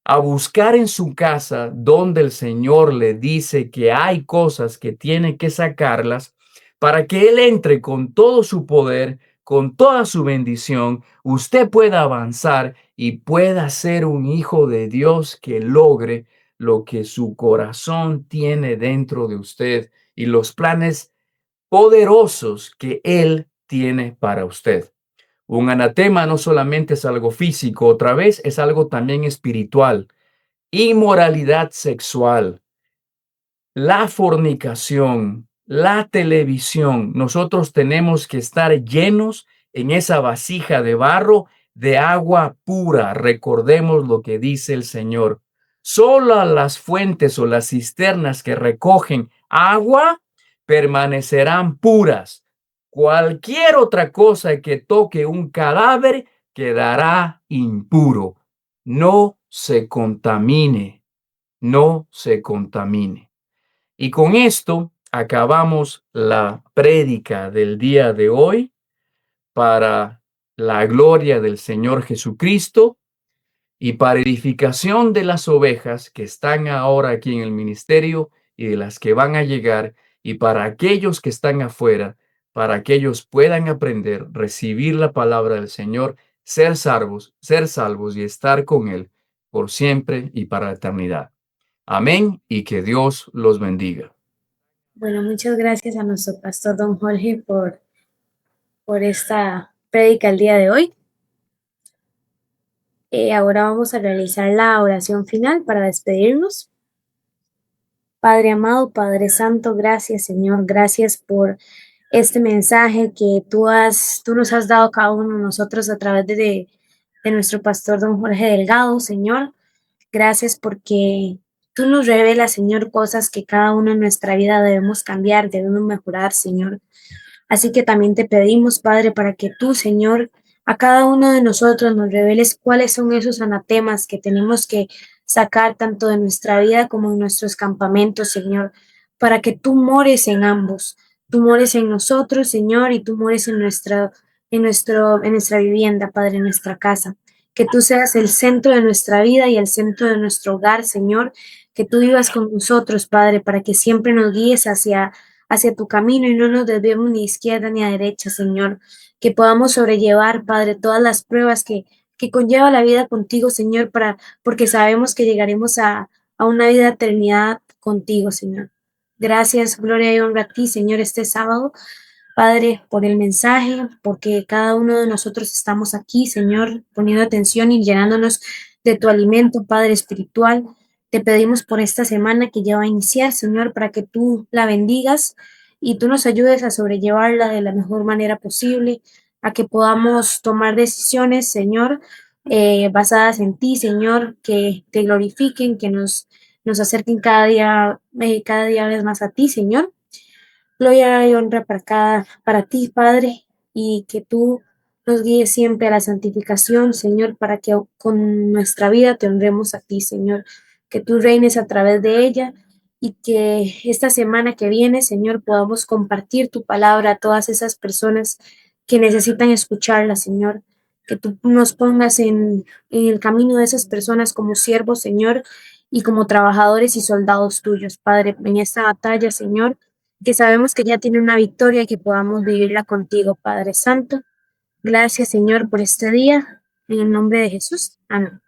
a buscar en su casa donde el Señor le dice que hay cosas que tiene que sacarlas para que Él entre con todo su poder, con toda su bendición, usted pueda avanzar y pueda ser un hijo de Dios que logre lo que su corazón tiene dentro de usted y los planes poderosos que Él tiene para usted. Un anatema no solamente es algo físico, otra vez es algo también espiritual. Inmoralidad sexual, la fornicación, la televisión. Nosotros tenemos que estar llenos en esa vasija de barro de agua pura. Recordemos lo que dice el Señor. Solo las fuentes o las cisternas que recogen agua permanecerán puras. Cualquier otra cosa que toque un cadáver quedará impuro. No se contamine, no se contamine. Y con esto acabamos la prédica del día de hoy para la gloria del Señor Jesucristo y para edificación de las ovejas que están ahora aquí en el ministerio y de las que van a llegar, y para aquellos que están afuera, para que ellos puedan aprender, recibir la palabra del Señor, ser salvos y estar con Él por siempre y para la eternidad. Amén y que Dios los bendiga. Bueno, muchas gracias a nuestro pastor don Jorge por esta prédica el día de hoy. Ahora vamos a realizar la oración final para despedirnos. Padre amado, Padre Santo, gracias Señor, gracias por este mensaje que tú nos has dado a cada uno de nosotros a través de nuestro pastor don Jorge Delgado, Señor. Gracias porque tú nos revelas, Señor, cosas que cada uno en nuestra vida debemos cambiar, debemos mejorar, Señor. Así que también te pedimos, Padre, para que tú, Señor, a cada uno de nosotros nos reveles cuáles son esos anatemas que tenemos que sacar tanto de nuestra vida como en nuestros campamentos, Señor, para que tú mores en ambos. Tú mores en nosotros, Señor, y tú mores en nuestra vivienda, Padre, en nuestra casa. Que tú seas el centro de nuestra vida y el centro de nuestro hogar, Señor. Que tú vivas con nosotros, Padre, para que siempre nos guíes hacia tu camino y no nos desviemos ni a izquierda ni a derecha, Señor. Que podamos sobrellevar, Padre, todas las pruebas que conlleva la vida contigo, Señor, porque sabemos que llegaremos a una vida de eternidad contigo, Señor. Gracias, gloria y honra a ti, Señor, este sábado. Padre, por el mensaje, porque cada uno de nosotros estamos aquí, Señor, poniendo atención y llenándonos de tu alimento, Padre espiritual. Te pedimos por esta semana que ya va a iniciar, Señor, para que tú la bendigas y tú nos ayudes a sobrellevarla de la mejor manera posible, a que podamos tomar decisiones, Señor, basadas en ti, Señor, que te glorifiquen, que nos acerquen cada día vez más a ti, Señor. Gloria y honra para ti, Padre, y que tú nos guíes siempre a la santificación, Señor, para que con nuestra vida te honremos a ti, Señor, que tú reines a través de ella y que esta semana que viene, Señor, podamos compartir tu palabra a todas esas personas que necesitan escucharla, Señor, que tú nos pongas en el camino de esas personas como siervos, Señor, y como trabajadores y soldados tuyos, Padre, en esta batalla, Señor que sabemos que ya tiene una victoria y que podamos vivirla contigo, Padre Santo. Gracias, Señor, por este día. En el nombre de Jesús. Amén.